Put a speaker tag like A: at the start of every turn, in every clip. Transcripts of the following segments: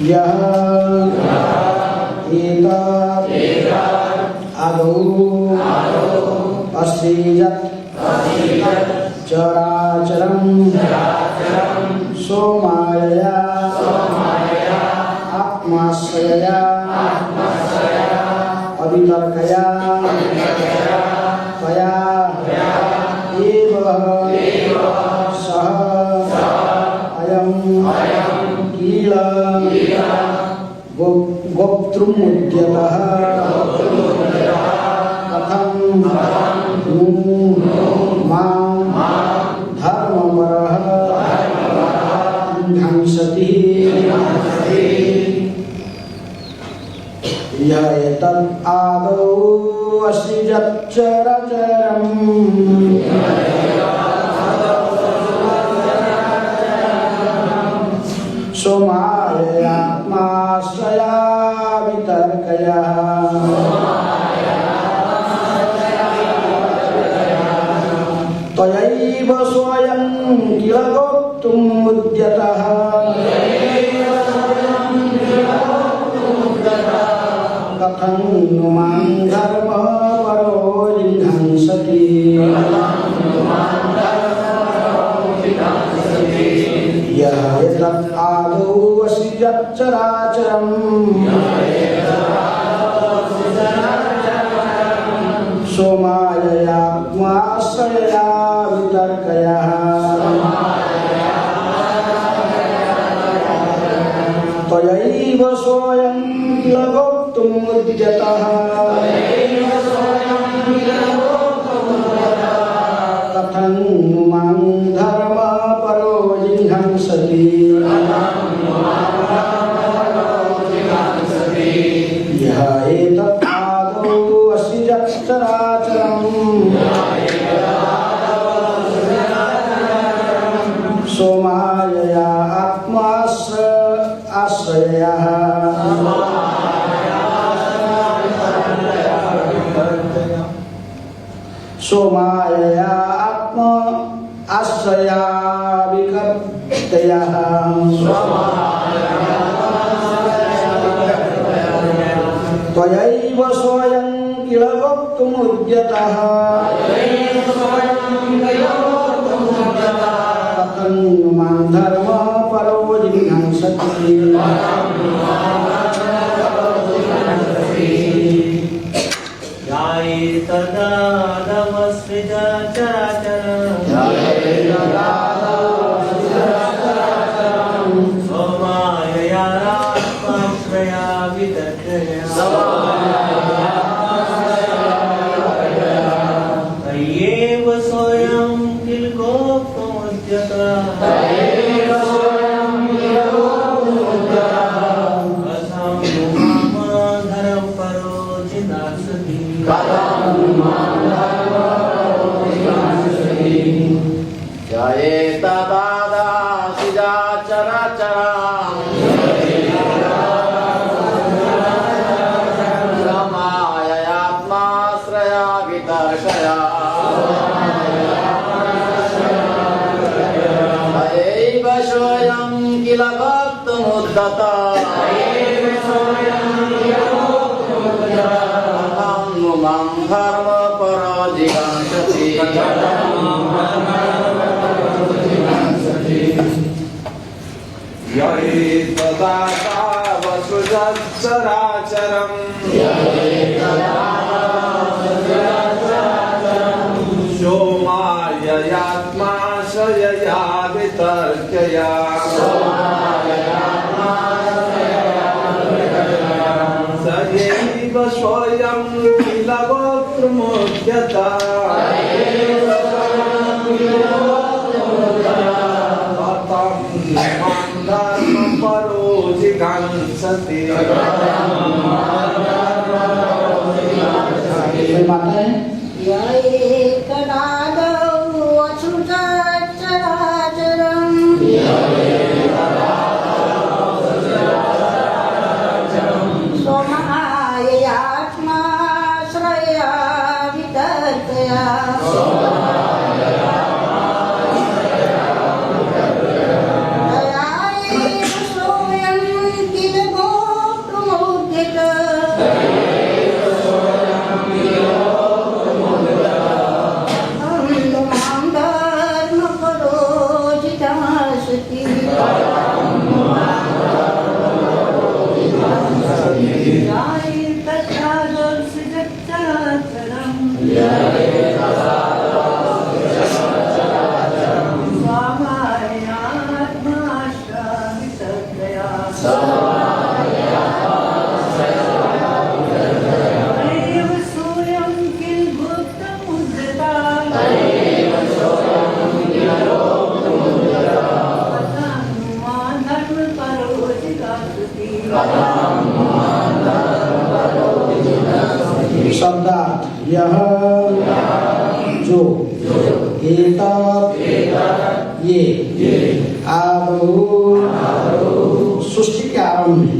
A: यः आदौ अस्त्रिजत् चराचरं सोमायया आत्माश्रयया अवितर्कया तया एव सः अयं किल गोप्तुमुद्यतः कथं नु मां धर्मपरः ध्वंसति यः एतत् आदौ अस्त्रिजच्चराचरम् सोमाययात्माश्रया वितर्कया त्वयैव स्वयं किल गोप्तुमुद्यतः कथं नु मां धर्मपरो जिघांसति यः एतत् आदौ अस्त्रिजच्चराचरम् सोमाययात्माश्रयया वितर्कया त्वयैव स्वयं किल गोप्तुमुद्यतः कथं नु मां धर्मपरो जिघांसति यः एतत् आदौ अस्त्रिजच्चराचरम् सोमायया आत्माश्रयया सोमायया आत्माश्रया विकर्तया त्वयैव स्वयं किल गोप्तुमुद्यतः कथं नु मां धर्मपरो जिघांसति
B: सोमाययात्माश्रया वितर्कया तयैव स्वयं किल गोप्तुमुद्यतः कथं नु मां धर्मपरो जिघांसति
C: समाययात्माश्रया वितर्कया तयैव स्वयं किल गोप्तुमुद्यतः कथं नु मां धर्मपरो जिघांसति
D: यः एतदावसृजच्चराचरम् सोमाययात्माश्रयया वितर्कया तयैव स्वयं किल गोप्तुमुद्यतः धर्मपरो जिघांसति
A: माता है
E: सोमाययात्माश्रया वितर्कया तया एव स्वयं किल
B: तदेव सोऽयं किल गुप्तमुद्यता कथं मां धर्मपरो जिगासति
A: शब्दार्थ यह जो एतत् ये आदौ सृष्टि के आरंभ में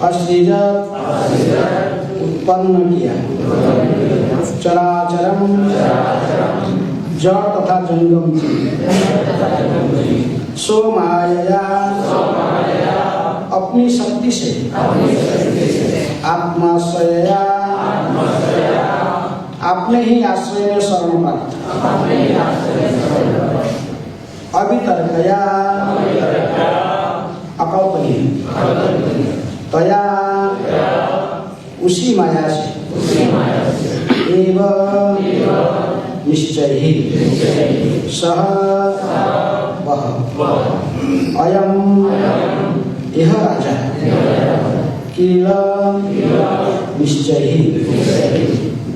A: असृजत उत्पन्न किया चराचरम जड़ तथा जंगम सो माया अपनी शक्ति से आत्माश्रया अपने ही आश्रय में शरण प्राप्त अभितर्कया अकल्पनीय तया उसी माया से एवं निश्चय ही सह वह अयम यह राजा किल निश्चय ही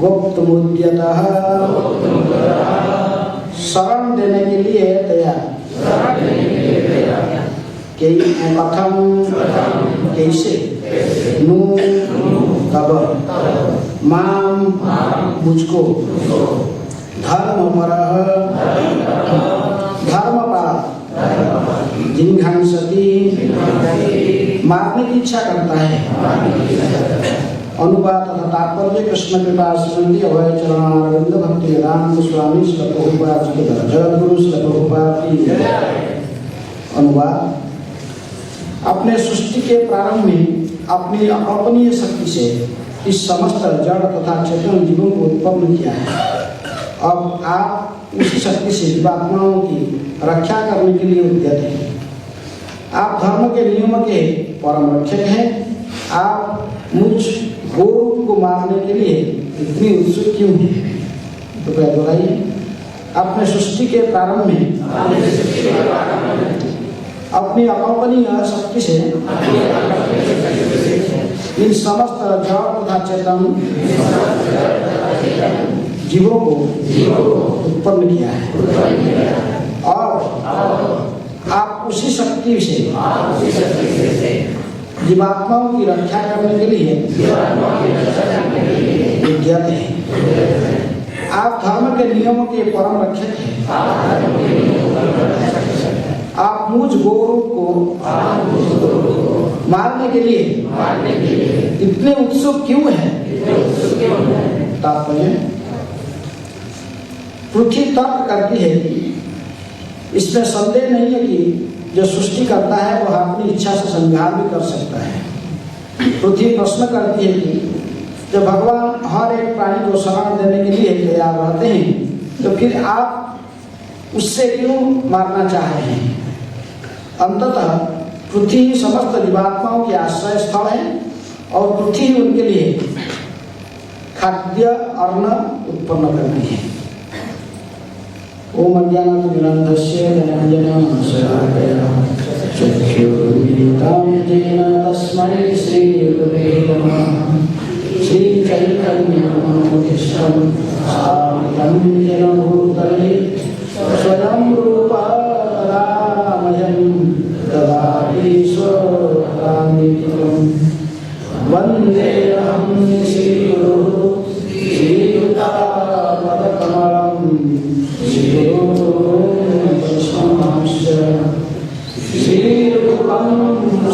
A: गुप्त मुद्यतः शरण देने के लिए तैयार कथम कैसे नु तब माम मुझको धर्मपरः धर्मपरा जिघांसति मारने की इच्छा करता है। अनुवाद तथा तात्पर्य कृष्ण कृपा स्मृति अभय चरणारविंद भक्ति वेदांत स्वामी श्री प्रभुपाद जी के जगद्गुरु श्री प्रभुपाद की अनुवाद। अपने सृष्टि के प्रारंभ में अपनी अकल्पनीय शक्ति से इस समस्त जड़ तथा चेतन जीवों को उत्पन्न किया है। अब आप उसी शक्ति से जीवात्माओं की रक्षा करने के लिए उद्यत हैं। आप धर्म के नियमों के परम रक्षक हैं। आप मुझ गोरूप को मारने के लिए इतनी उत्सुक क्यों हैं? तो क्या दोहराइए। अपने सृष्टि के प्रारंभ में अपनी अकल्पनीय शक्ति से इन समस्त जड़ तथा चेतन जीवों को उत्पन्न किया है और आप उसी शक्ति से जीवात्माओं की रक्षा करने के लिए विज्ञात हैं। आप धर्म के नियमों के परम रक्षक हैं। आप मुझ गोरूप को मारने के लिए इतने उत्सुक क्यों हैं? तात्पर्य पृथ्वी तर्क करती है कि इसमें संदेह नहीं है कि जो सृष्टि करता है वह अपनी इच्छा से संहार भी कर सकता है। पृथ्वी प्रश्न करती है कि जब भगवान हर एक प्राणी को शरण देने के लिए तैयार रहते हैं तो फिर आप उससे क्यों मारना चाह रहे हैं? अंततः पृथ्वी समस्त जीवात्माओं की आश्रय स्थल है और पृथ्वी उनके लिए खाद्य अन्न उत्पन्न करती है। ओम अज्ञानतिमिरन्धस्य ज्ञानाञ्जनशलाकया चक्षुरुन्मिलितं येन तस्मै श्रीगुरवे नमः। श्रीचैतन्यमनोभीष्टं स्थापितं येन भूतले स्वयं रूपा तदामयं ददाति स्वपदान्वितं। वन्देऽहं श्रीगुरुः श्रीयुतापदकमलं श्रीरूपं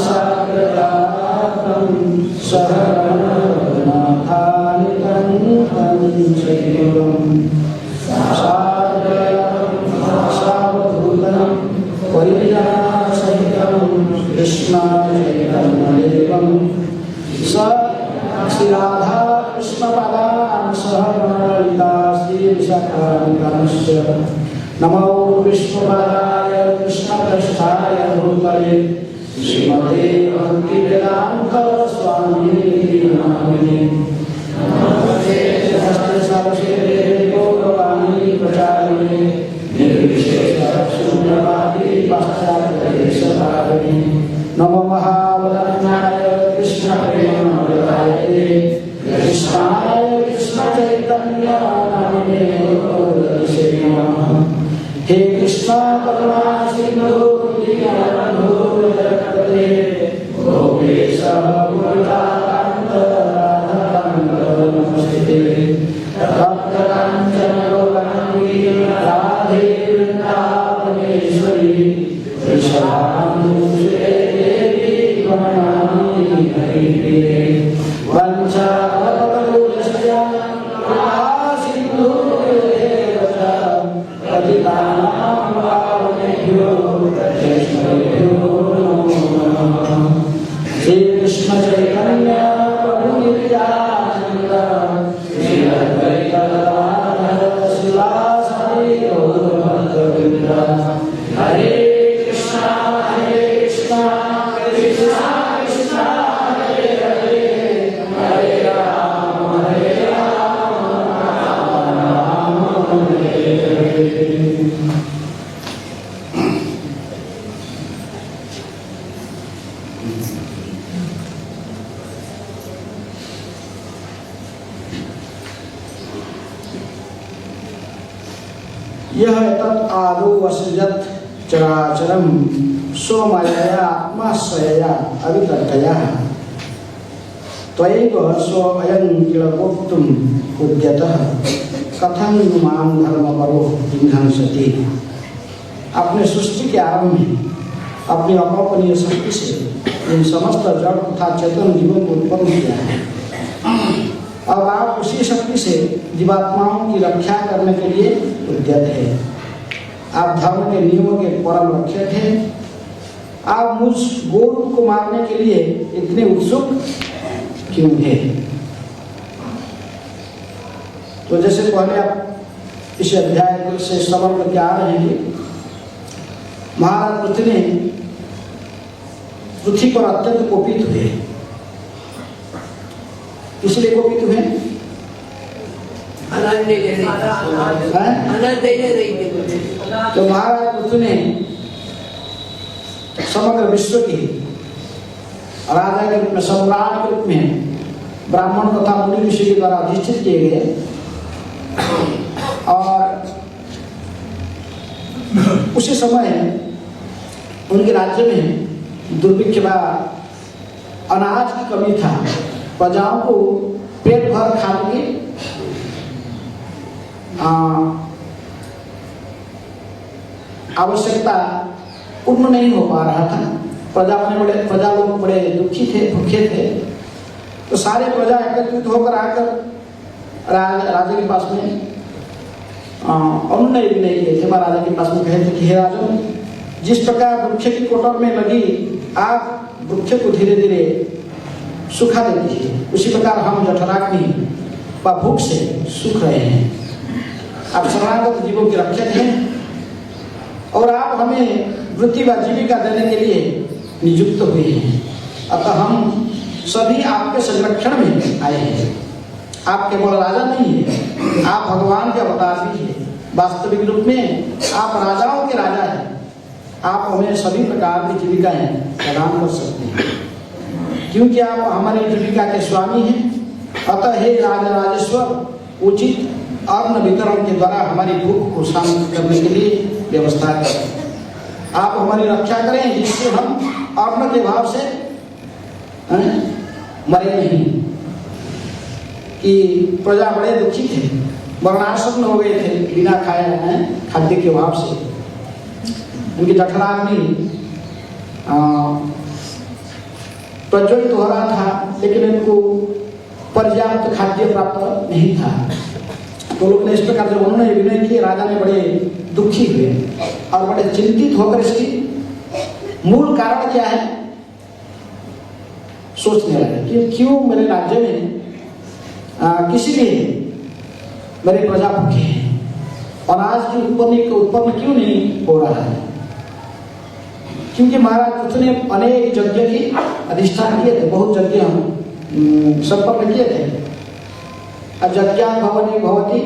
A: साग्रजातं सहगणनाथानितं सावधूतं परिजनसहितं कृष्णचैतन्यदेवं श्रीराधा कृष्णपदां सहगणललिता श्रीविशाखान्वितांश्च नमो विष्णुपदाय कृष्णपृष्ठाय भूतले श्रीमते भक्तिवेदान्त स्वामिने नामिने। नमस्ते सरस्वती गौरवाणी प्रचारिणे निर्विशेषशून्यवादी पाश्चात्यदेशधारिणे नमो महावदन्याय कृष्ण प्रेमामृताय कृष्णाय कृष्ण चैतन्य नामिने गौरसे नमः। हे कृष्ण करुणा सिंधु दीनबन्धु जगत्पते गोपेश गोपिकान्त राधाकान्त नमस्ते। भक्तकाञ्चन गौराङ्गी राधे वृन्दावनेश्वरी कृष्णानुसुते देवी प्रणमामि हरिप्रिये। वञ्चाकल्पतरुभ्यश्च कृपासिन्धुभ्येव च पतितानां पावनेभ्यो वैष्णवेभ्यो नमो नमः। श्री कृष्ण चैतन्य प्रभु नित्यानंद श्री अद्वैत गदाधर शिवासादि गौरभक्तवृंद। हरे कृष्णा कृष्णा कृष्णा हरे हरे हरे राम राम राम हरे हरे। यह तत् आदो वसजत चराचरम स्वमयया आत्माश्रयया अवितर्कया त्वयैव स्व अयं किल वक्तुम् उद्यतः कथं मां धर्मपरो विध्वंसति। अपने सृष्टि के आरंभ में अपनी अकल्पनीय शक्ति से इन समस्त जड़ तथा चेतन जीवों को उत्पन्न किया है। अब आप उसी शक्ति से जीवात्माओं की रक्षा करने के लिए उद्यत है। आप धर्म के नियमों के परम रक्षक हैं। आप मुझ गोरूप को मारने के लिए इतने उत्सुक क्यों हैं? तो जैसे पहले आप इस अध्याय से श्रवण करके आ रहे हैं, महाराज पृथ्वी ने पृथ्वी पर अत्यंत कोपित हुए। इसलिए कोपित हुए तो महाराज पृथ्वी ने समग्र विश्व के राजा के रूप में, सम्राट के रूप में ब्राह्मण तथा मुनि ऋषि के द्वारा अधिष्ठित किए गए और उसी समय उनके राज्य में दुर्भिक्ष व अनाज की कमी था। प्रजाओं को पेट भर खाने की आवश्यकता पूर्ण नहीं हो पा रहा था। प्रजा लोग बड़े दुखी थे, भूखे थे। तो सारे प्रजा एकत्रित होकर आकर राजा के पास में अनुनय विनय किए थे। राजा के पास में कहे थे कि हे राजन, जिस प्रकार वृक्ष की कोटर में लगी आग वृक्ष को धीरे धीरे सुखा देती है, उसी प्रकार हम जठराग्नि व भूख से सूख रहे हैं। आप शरणागत जीवों के रक्षक हैं और आप हमें वृत्ति व जीविका देने के लिए नियुक्त हुए हैं। अतः हम सभी आपके संरक्षण में आए हैं। आप केवल राजा नहीं हैं, आप भगवान के अवतार भी हैं। वास्तविक रूप में आप राजाओं के राजा हैं। आप हमें सभी प्रकार की जीविकाएं प्रदान कर सकते हैं, क्योंकि आप हमारी जीविका के स्वामी हैं। अतः हे राजेश्वर, उचित अन्न वितरण के द्वारा हमारी भूख को शांत करने के लिए व्यवस्था करें। आप हमारी रक्षा करें जिससे हम अन्न के भाव से मरे नहीं। कि प्रजा बड़े दुखी थे, मरणासन्न हो गए थे बिना खाए खाद्य के अभाव से। उनकी जठराग्नि प्रज्वलित हो रहा था, लेकिन इनको पर्याप्त खाद्य प्राप्त नहीं था। तो लोग ने इस प्रकार जब उन्होंने विनय किए, राजा ने बड़े दुखी हुए और बड़े चिंतित होकर इसकी मूल कारण क्या है सोचने लगे कि क्यों मेरे राज्य में किसी भी मेरे प्रजा भूखे हैं, अनाज की उत्पन्न क्यों नहीं हो रहा है। क्योंकि महाराज पृथ्वी ने अनेक यज्ञ की अधिष्ठान किए थे, बहुत यज्ञ हम संपन्न किए थे। अयज्ञा भवनी भवती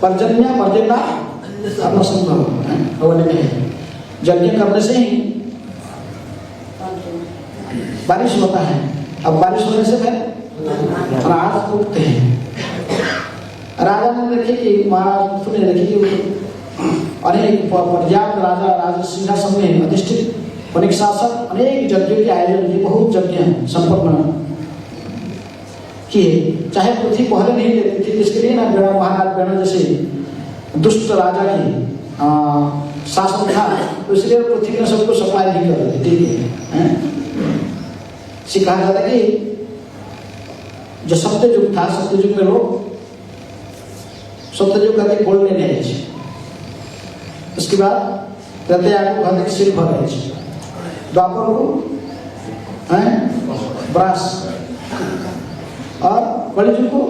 A: पर्जन्य पर्जना अन्न संभव भवन में यज्ञ करने से ही बारिश होता है। अब बारिश होने से फिर राज उगते हैं। राजा ने देखे कि महाराज ने देखे कि अनेक पर्याप्त राजा सिंहासन में अधिष्ठित अनेक शासक अनेक यज्ञों के आयोजन किए, बहुत यज्ञ संपन्न किए, चाहे पृथ्वी पहले नहीं देती थी। इसके लिए ना बेड़ा महाराज बेड़ा जैसे दुष्ट राजा की शासन था, तो इसलिए पृथ्वी ने सबको सप्लाई नहीं कर रही। ठीक है, कहा जाता है कि जो सत्ययुग था, सत्ययुग में लोग सत्ययुग कहते गोल्डन एज, उसके बाद त्रेता को कहते सिल्वर एज, द्वापर को ब्रास और कलियुग को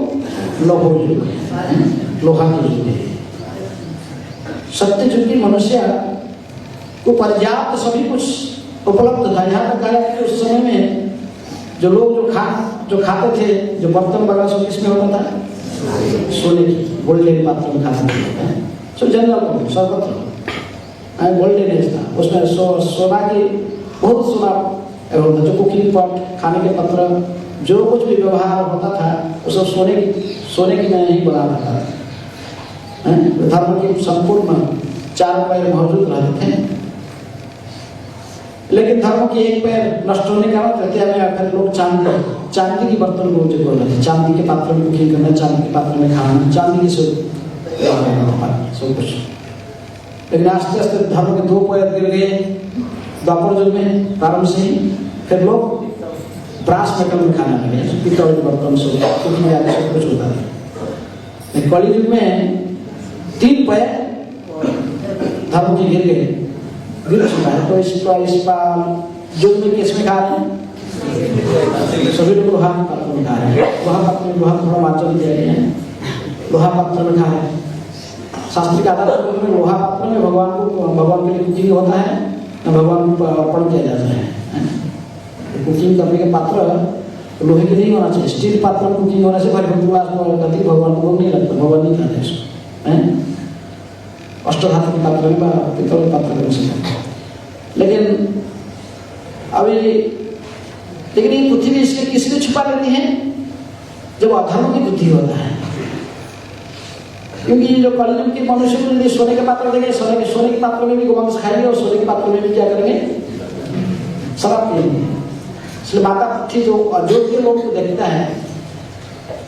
A: लोह युग, लोहा के युग है। सत्ययुग की मनुष्य को पर्याप्त सभी कुछ उपलब्ध था। यहाँ तक कहा कि उस समय में जो लोग जो खाते थे, जो बर्तन वगैरह सब किसमें होता था? सोने की गोल्डन पात्र में खाते थे। सब जनरल सर्वत्र गोल्डन एज था। उसमें सोना की बहुत सोना होता, जो कुकिंग पॉट, खाने के पत्र, जो कुछ भी व्यवहार होता था वो सब सोने की में ही बना रहता था। धर्म के संपूर्ण चार पैर मौजूद रहते थे, लेकिन धर्म की एक पैर नष्ट होने का तृतीया में आकर लोग चांदी की बर्तन को जो बोल रहे थे, चांदी के पात्र में कुकिंग करना, चांदी के पात्र में खाना, चांदी की सब कुछ। लेकिन आस्ते आस्ते धर्म के दो पैर गिर गए द्वापर युग में प्रारंभ से ही। फिर लोग ब्रास मेटल में खाना लगे, पीतल के बर्तन से कुकिंग आदि सब कुछ होता था। कलि युग में 3 पैर धर्म की गिर गए, गिर चुका है। तो इस युग में किसमें खा रहे हैं? सभी लोग लोहा पात्र में खा रहे हैं। लोहा पात्र में लोहा थोड़ा मार्जन दे रहे हैं, लोहा पात्र में खा रहे हैं। शास्त्र के आधार पर लोहा पात्र में भगवान के लिए कुकिंग होता है, न भगवान को अर्पण किया जाता है। कुकिंग करने के पात्र लोहे के नहीं होना चाहिए। स्टील पात्र में कुकिंग होने से भगवान को नहीं लगता, भगवान नहीं खाते इसको। अष्टधातु के पात्र में, पितल के पात्र में। लेकिन अभी ये पृथ्वी इसके किसने छुपा लेती है? जब अधर्म की बुद्धि होता है। क्योंकि जो कलयुग के मनुष्य को यदि सोने के पात्र देंगे, सोने के पात्र में भी गोवंश खाएंगे और सोने के पात्र में भी क्या करेंगे? शराब पिएंगे। इसलिए माता पृथ्वी जो अयोग्य लोग को देखता है,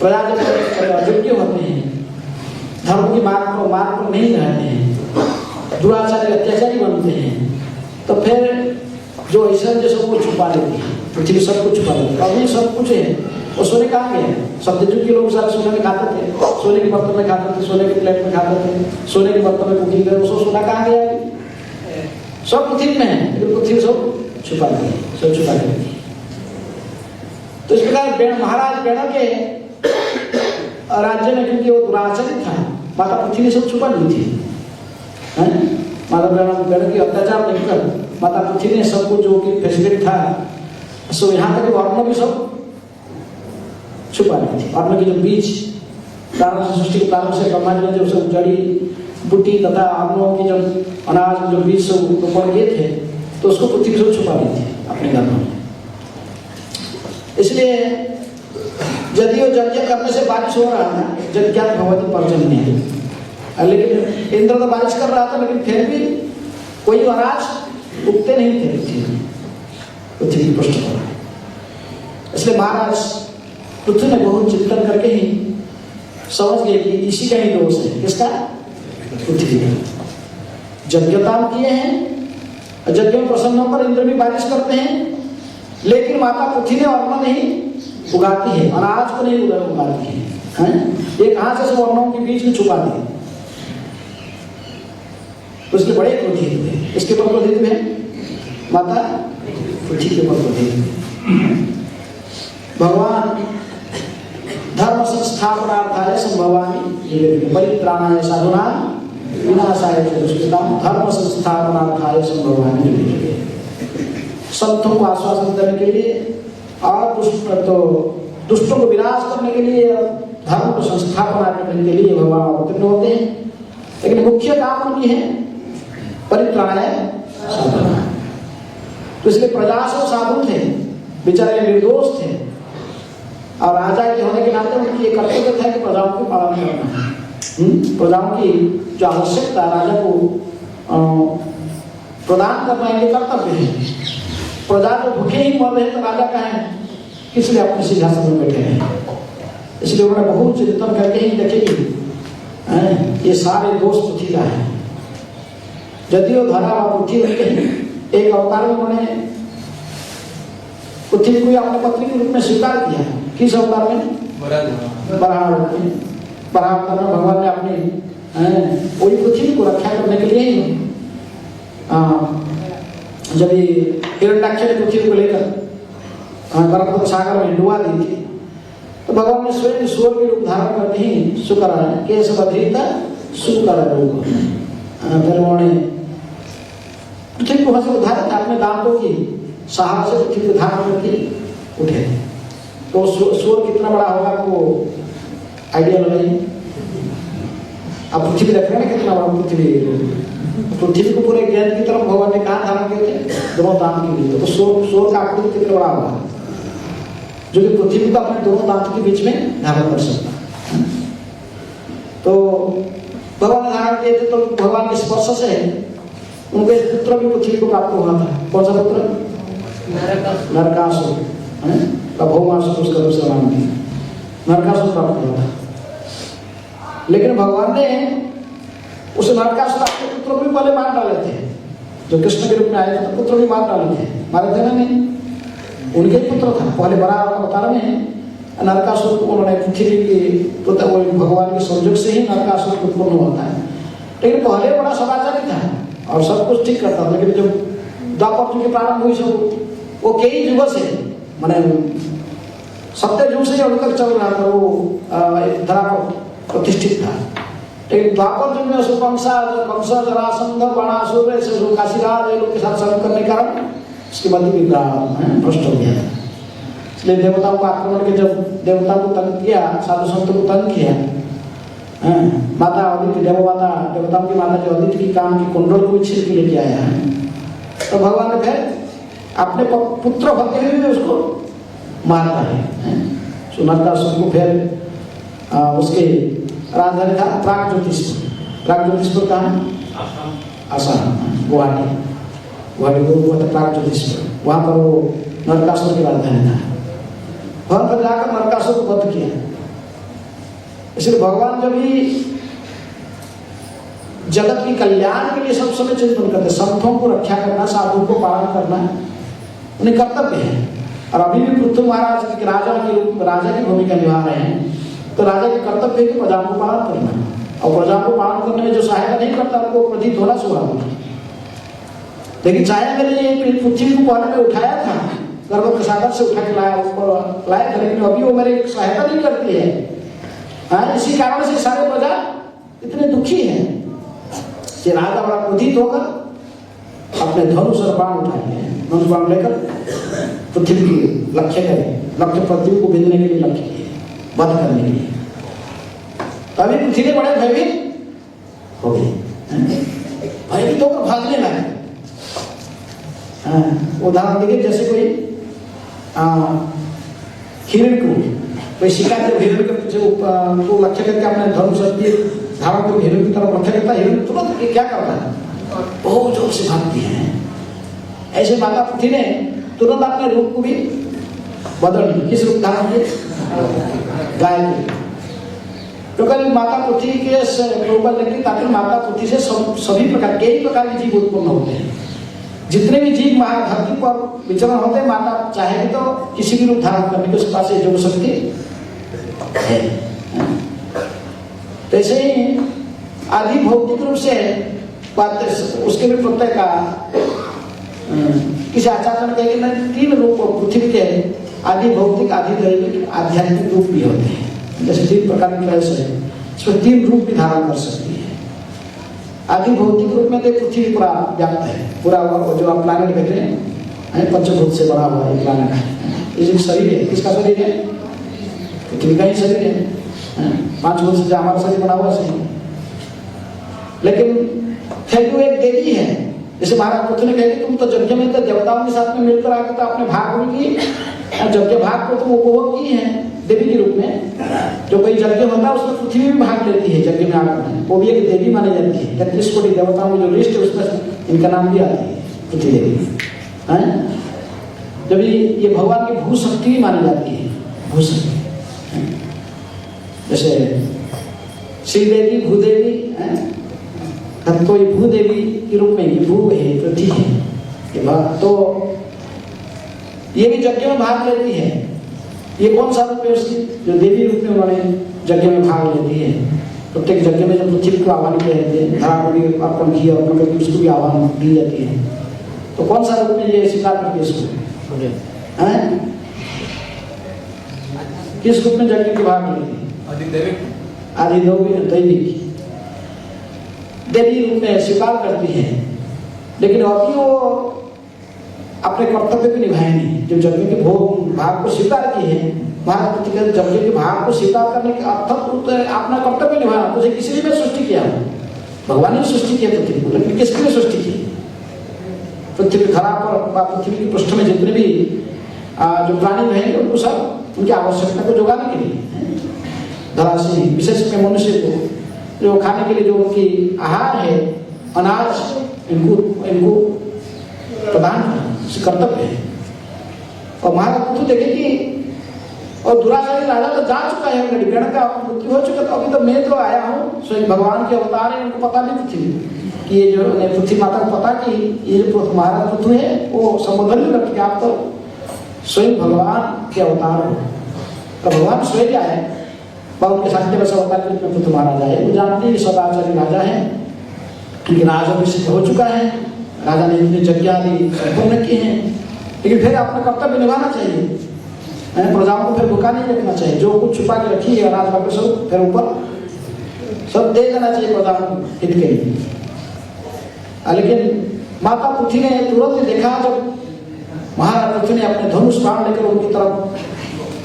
A: प्रजा जब अयोग्य होते हैं, धर्म की मार्ग पर नहीं रहते हैं, दुराचारी अत्याचारी बनते हैं, तो फिर जो ऐसा जो सबको छुपा लेती है, पृथ्वी सब कुछ छुपा लेती है। अभी सब कुछ है, वो सोने कहाँ गए? सत्ययुग के लोग सारे सोने में खाते थे, सोने के बर्तन में खाते थे, सोने के प्लेट में खाते थे, सोने के बर्तन में कुकिंग करे, वो सोना कहाँ गया? सब पृथ्वी में है, लेकिन पृथ्वी सब छुपा दी, सब छुपा दी। तो इस प्रकार महाराज बेड़ा के राज्य में, क्योंकि वो दुराचारी था, माता पृथ्वी ने सब छुपा ली थी। माता बेड़ा की अत्याचार देखकर माता पृथ्वी ने सबको जो कि फैसिलिटी था, सो यहाँ तक वर्ण भी सब छुपा ली थी। वर्ण के जो बीज प्रारंभ सृष्टि के प्रारंभ से ब्रह्मांड में जो सब जड़ी बूटी तथा अन्नों की जो अनाज जो बीज सब रोपण किए थे, तो उसको पृथ्वी सब छुपा ली थी अपने गर्भों में। इसलिए यदि वो यज्ञ करने से बारिश हो रहा था, यज्ञात भगवती पर्जन्य है, लेकिन इंद्र तो बारिश कर रहा था, लेकिन फिर भी कोई अनाज उगते नहीं थे पृथ्वी की पृष्ठ पर। इसलिए महाराज पृथ्वी ने बहुत चिंतन करके ही समझ गए कि इसी का ही दोष है। किसका? पृथ्वी का। यज्ञता किए हैं, यज्ञ में प्रसन्न होकर इंद्र भी बारिश करते हैं, लेकिन माता पृथ्वी ने अन्न नहीं उगाती है, अनाज को नहीं उगाती है। ये कहां से सब वर्णों के बीच में छुपा दी, तो इसके बड़े क्रोधित हुए। इसके पर क्रोधित हुए माता पृथ्वी के पर क्रोधित हुए। भगवान धर्म संस्थापनार्थाय संभवामि परित्राणाय साधूनां विनाशाय च दुष्कृतां धर्म संस्थापनार्थाय संभवामि। संतों को आश्वासन देने के लिए और दुष्टों को विनाश करने के लिए, धर्म को संस्थापना करने के लिए भगवान अवतीर्ण होते हैं। लेकिन मुख्य काम उनकी है परित्राणाय साधूनां। तो इसलिए प्रजा से साधु थे, बेचारे निर्दोष थे, और राजा के होने के नाते उनकी ये कर्तव्य था कि प्रजाओं को पालन करना है। प्रजाओं की जो आवश्यकता राजा को प्रदान करना ये कर्तव्य है। प्रजा तो भूखे ही मर रहे तो राजा कहें किस लिए अपने सिंहासन में बैठे हैं। इसलिए उन्होंने बहुत चिंतन करके ही देखे कि ये सारे दोष पृथ्वी का है। यदि वो धरा और पृथ्वी उनके एक अवतार में उन्होंने पृथ्वी को अपने पत्नी के रूप में स्वीकार किया। किस अवतार में? बराह रूप में। बराह अवतार में भगवान ने अपनी वही पृथ्वी को रक्षा करने के लिए ही जब ये हिरण्याक्ष ने पृथ्वी को लेकर गरम सागर में डुबा दी थी, तो भगवान ने स्वयं सूर के रूप धारण करके ही शुक्र है केशव अधीता शुक्र रूप फिर उन्होंने पृथ्वी को से उद्धार था अपने दांतों की सहारा से पृथ्वी को धारण करके उठे। तो सूर कितना बड़ा होगा आपको आइडिया लगाइए। अब पृथ्वी रख रहे हैं ना कितना बड़ा पृथ्वी को पूरे गेंद की तरफ भगवान ने कहा धारण किए थे? दोनों दांत के बीच। तो सूर का आकृति कितना बड़ा होगा जो कि पृथ्वी को अपने दोनों दांत के बीच में धारण कर सकता। तो भगवान ने धारण किए थे, तो भगवान के स्पर्श से उनके पुत्र भी पृथ्वी को प्राप्त हुआ था। कौन सा पुत्र? नरकासुर। भौमासुर उसका दूसरा नाम दिया, नरकासुर प्राप्त हुआ था। लेकिन भगवान ने उस नरकासुर के पुत्र को भी पहले मार डाले थे। जो कृष्ण के रूप में आए थे तो पुत्र भी मार डाले थे, मारे थे ना? नहीं, उनके पुत्र था। पहले बड़ा अवतार में नरकासुर को उन्होंने पृथ्वी की भगवान के संयोग से ही नरकासुर उत्पन्न होता है। लेकिन पहले बड़ा सदाचारी था और सब कुछ ठीक करता था। लेकिन जब द्वापर युग की प्रारंभ हुई सब वो कई युगों से मैंने सत्य युग से अभी तक चल रहा था, वो धरा पर प्रतिष्ठित था। लेकिन द्वापर युग में उसको कंस जरासंध बाणासुर ऐसे काशीराज ये लोग के साथ संग करने के कारण उसकी मति भी भ्रष्ट हो गया। इसलिए देवताओं का आक्रमण के जब देवताओं को तंग किया, साधु संतों को तंग किया, माता अदिति देवमाता देवताओं की माता जो अदिति की काम की कुंडल को छीन के लेके आया है, तो भगवान ने फिर अपने पुत्र होते हुए भी उसको मारता है। नरकासुर को फिर उसके राजधानी था प्रागज्योतिषपुर। प्रागज्योतिषपुर कहाँ है? आसाम, गुवाहाटी को प्रागज्योतिषपुर। वहां पर वो नरकासुर की राजधानी था। वहां पर जाकर नरकासुर को वध किया। इसलिए भगवान जब भी जगत की कल्याण के लिए सब समय चिंतन करते, संतों को रक्षा करना, साधुओं को पालन करना उन्हें कर्तव्य है। और अभी भी पृथ्वी महाराज राजा की भूमिका निभा रहे हैं। तो राजा के कर्तव्य है कि प्रजा को पालन करना, और प्रजा को पालन करने में जो सहायता नहीं करता उनको प्रतीत होना स्वभाव। लेकिन चाहे मैंने ये पृथ्वी को पहले में उठाया था, गर्भ सागर से उठा के लाया था, लेकिन अभी वो मेरी सहायता नहीं करती है। इसी कारण से सारे प्रजा इतने दुखी हैं कि राजा बड़ा क्रोधित होकर अपने धनुष और बाण उठाए, धनुष बाण लेकर पृथ्वी की लक्ष्य पृथ्वी को भेजने के लिए लक्ष्य किए, वध करने के लिए। तभी पृथ्वी बड़े भयभीत हो गए, भयभीत होकर भागने लगे। उदाहरण देखिए, जैसे कोई हिरण कोई शिकार जब हिरण के पीछे को लक्ष्य करके अपने धनुष धारण को हिरण की तरफ लक्ष्य करता है, हिरण तुरंत क्या करता है? बहुत जोर से भागती है। ऐसे माता पृथ्वी ने तुरंत अपने रूप को भी बदल लिया। किस रूप धारण किए? गाय के। क्योंकि माता पृथ्वी के ऊपर लेकिन ताकि माता पृथ्वी से सभी प्रकार कई प्रकार के जीव उत्पन्न होते हैं। जितने भी जीव धरती पर विचरण होते हैं, माता चाहेगी तो किसी भी रूप धारण करने की उसके पास जो शक्ति है। तो ऐसे ही आदि भौतिक रूप से उसके भी प्रत्यय का किसी आचार्य ने कहा कि 3 रूप पृथ्वी के आदि भौतिक, आदि दैविक, आध्यात्मिक रूप भी होते हैं। जैसे 3 प्रकार की क्लेश है, इसमें 3 रूप भी धारण कर सकती है। आदि भौतिक रूप में तो पृथ्वी पूरा व्याप्त है, पूरा जो आप प्लानिट देख रहे हैं पंचभूत से बना हुआ है प्लानिट है। ये शरीर है, किसका शरीर है? पृथ्वी का ही शरीर है। 5 भूत से हमारा शरीर बना हुआ है। लेकिन फिर एक देवी है जैसे महाराज पृथ्वी ने कहे कि तुम तो यज्ञ में तो देवताओं के साथ में मिलकर आके तो आपने भाग भी किए, यज्ञ भाग को तुम उपभोग किए हैं देवी के रूप में। जो कोई यज्ञ होता है उसमें पृथ्वी भी भाग लेती है यज्ञ में आकर, वो भी एक देवी मानी जाती है। 33 कोटि देवताओं में जो लिस्ट है उसमें इनका नाम भी आता है पृथ्वी देवी है। जब ये भगवान की भू शक्ति भी मानी जाती है, भू शक्ति। जैसे श्रीदेवी भूदेवी है, तो ये भूदेवी के रूप में ये भू है, पृथ्वी है। तो ये भी यज्ञ में भाग लेती है। ये कौन सा रूप है उसकी, जो देवी रूप में उन्होंने यज्ञ में भाग लेती है। प्रत्येक यज्ञ में जब पृथ्वी को आह्वान किया जाते हैं, धरा को भी अर्पण किया और करके उसको भी आह्वान दी जाती है। तो कौन सा रूप में ये स्वीकार करती है इसको, किस रूप में यज्ञ के भाग लेती है? आदिदेवी देवी रूप में स्वीकार करती है। लेकिन अभी वो अपने कर्तव्य को निभाए नहीं। जो यज्ञ के भोग भाग को स्वीकार की है, महाराज यज्ञ के भाग को स्वीकार करने के अर्थ अपना कर्तव्य निभाना। तुझे किसी लिए सृष्टि किया, भगवान ने सृष्टि किया पृथ्वी को, लेकिन किसके लिए सृष्टि की? पृथ्वी की धरा पर पृथ्वी की पृष्ठ में जितने भी जो प्राणी रहेंगे उनको सब उनकी आवश्यकता को जुगाने के लिए, धरा से विशेष में मनुष्य को जो खाने के लिए जो उनकी आहार है, अनाज, इनको प्रदान कर्तव्य है। और महाराज पृथ्वी देखे कि और दुराचारी राजा तो जा चुका है, ऑलरेडी गण का मृत्यु हो चुका। तो अभी तो मैं तो आया हूँ, स्वयं भगवान के अवतार है, उनको पता नहीं पृथ्वी कि ये जो पृथ्वी माता को पता कि ये जो महाराज पृथ्वी है वो संबोधन भी करते आप तो स्वयं भगवान के अवतार हो। तो भगवान स्वयं आए, उनके साथ के वैसा अवतार के रूप में पृथ्वी महाराज आए। वो जानते हैं सदाचारी राजा है, क्योंकि राजा अभिषेक हो चुका है, राजा ने इतने यज्ञ आदि संपूर्ण किए हैं। लेकिन फिर अपना कर्तव्य निभाना चाहिए, प्रजाओं को फिर भूखा नहीं रखना चाहिए। जो कुछ छुपा के रखी है अनाज बाकी सब फिर ऊपर सब दे देना चाहिए प्रजाओं को हित के लिए। लेकिन माता पृथ्वी ने तुरंत देखा, जब महाराज पृथ्वी ने अपने धनुष बाण लेकर उनकी तरफ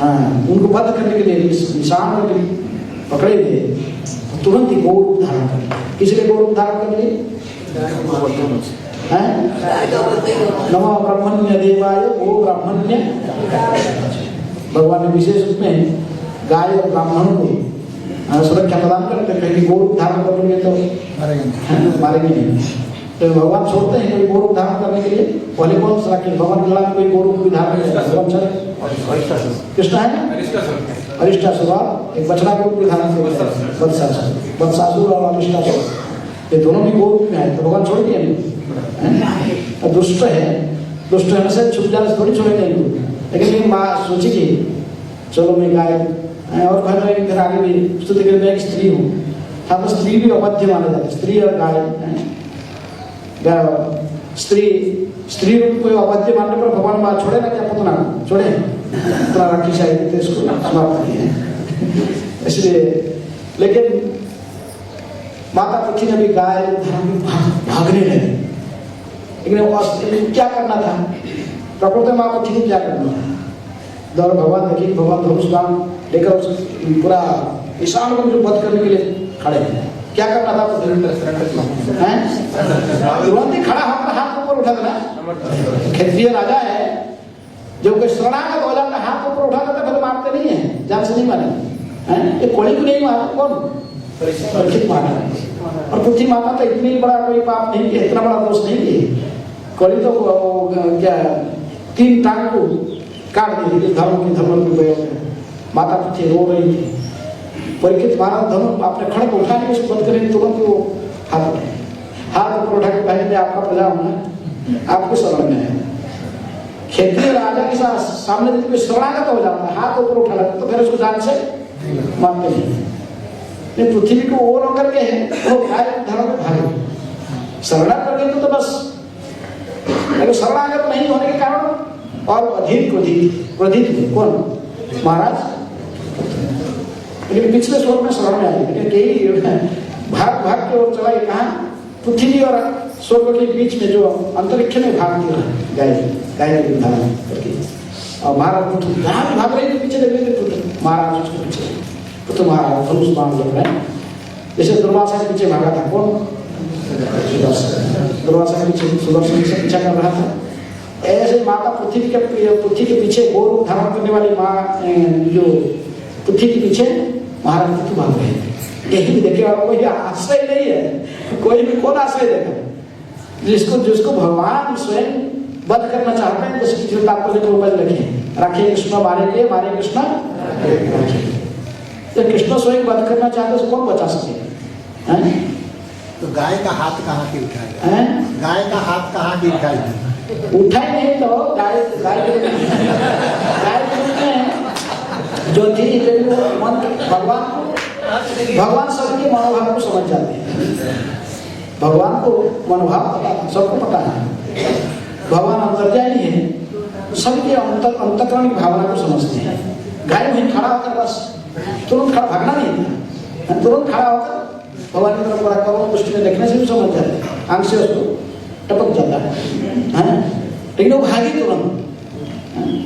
A: उनको वध करने के लिए निशान पकड़े थे, तुरंत ही गौ रूप धारण कर लिया। किसी ने गौ रूप धारण कर लिए? नमो ब्रह्मण्य देवाय गो ब्राह्मण्य। भगवान ने विशेष रूप में गाय और ब्राह्मणों को सुरक्षा प्रदान करते हैं कि गौ रूप धारण करोगे तो मारेंगे नहीं। तो भगवान छोड़ते हैं कोई गौ रूप धारण करने के लिए? पहले कौन सा रखे? भगवान लीला में कोई गौ रूप भी धारण कृष्ण है, अरिष्टासुर एक बछड़ा के रूप में धारण करते हैं, वत्सासुर और अरिष्टासुर ये दोनों भी गौ रूप में आए। तो भगवान छोड़ दिए नहीं। दुष्ट है, दुष्ट होने से छुप जाने से थोड़ी छोड़ेंगे इनको। लेकिन माँ सोची कि चलो मैं गाय और घर में फिर आगे भी स्तुति के मैं एक स्त्री हूँ। था तो स्त्री भी अवध्य माने जाते, स्त्री और गाय स्त्री रूप को अवध्य मानने पर भगवान माँ छोड़े ना क्या पुतना छोड़े? इतना राखी शायद इसको समाप्त किए हैं इसलिए। लेकिन माता पृथ्वी ने भी गाय भागने लगे। लेकिन क्या करना था? प्रकृति माँ पृथ्वी को क्या करना था? दौड़ भगवान देखिए, भगवान धनुष बाण लेकर पूरा ईशान को जो वध करने के लिए खड़े हैं। क्या करना था? तुरंत ही खड़ा होकर हाथ ऊपर उठा देना। क्षत्रिय राजा है, जो कोई शरणागत हो जाता हाथ ऊपर उठा देता, फिर मारते नहीं है, जान से नहीं मारे। ये कोड़ी को नहीं मारा, कौन? परीक्षित मारा। और पृथ्वी माता तो इतनी बड़ा कोई पाप नहीं किया, इतना बड़ा दोष नहीं किया। कोड़ी तो क्या 3 टांग को काट दी धर्म की वजह से। माता पृथ्वी रो रही थी। परीक्षित महाराज धर्म अपने खड़ को उठा के उसको बंद करेंगे, तुरंत वो हाथ ऊपर उठा के पहले आपका प्रजा होना आपको शरण में है। क्षेत्रीय राजा के साथ सामने कोई शरणागत हो जाता है, हाथ ऊपर उठा लेता तो फिर उसको जान से मारते नहीं। पृथ्वी को ओर होकर के है वो धर्म में भागे शरणागत कर गए तो बस। लेकिन शरणागत नहीं होने के कारण और अधिक क्रोधित कौन? महाराज। लेकिन पिछले श्लोक में शरण में आई, लेकिन कई भाग के ओर चला गया। कहा? पृथ्वी और स्वर्ग के बीच में जो अंतरिक्ष में भाग दिया गाय के धारण करके। और महाराज जहाँ भी भाग रहे थे पीछे लग रहे थे पुत्र महाराज उसके पीछे। पुत्र महाराज धनुष बाण लग रहे हैं, जैसे दुर्वासा के पीछे भागा था कौन? दुर्वासा के पीछे सुदर्शन से पीछा कर रहा था। ऐसे माता पृथ्वी के पीछे गौ रूप धारण करने वाली माँ जो पृथ्वी के पीछे महाराज की भाग रहे थे। यही भी देखने वाला कोई आश्रय नहीं है, कोई भी कौन आश्रय देगा? जिसको भगवान स्वयं वध करना चाहते हैं, जैसे पिछले तात्पर्य को उपज रखे राखे कृष्ण मारेंगे, मारे कृष्ण रखे। जब कृष्ण स्वयं वध करना चाहते तो कौन बचा सकेगा?
F: तो गाय का हाथ कहाँ की उठाएगा? गाय का हाथ कहाँ की उठाएगा?
A: उठाई नहीं तो गाय जो थी भगवान सबके मनोभाव को समझ जाते हैं। भगवान को मनोभाव पता था, सबको पता है। भगवान अंतर्यामी है, सबके अंतकरण की भावना को समझते हैं। गाय वहीं खड़ा होकर बस तुरंत खड़ा, भागना नहीं था, तुरंत खड़ा होकर भगवान की तरफ बड़ा करोड़ दृष्टि में देखने से भी समझ जाते हैं, आंख से उसको टपक जाता है। लेकिन वो भागी तुरंत,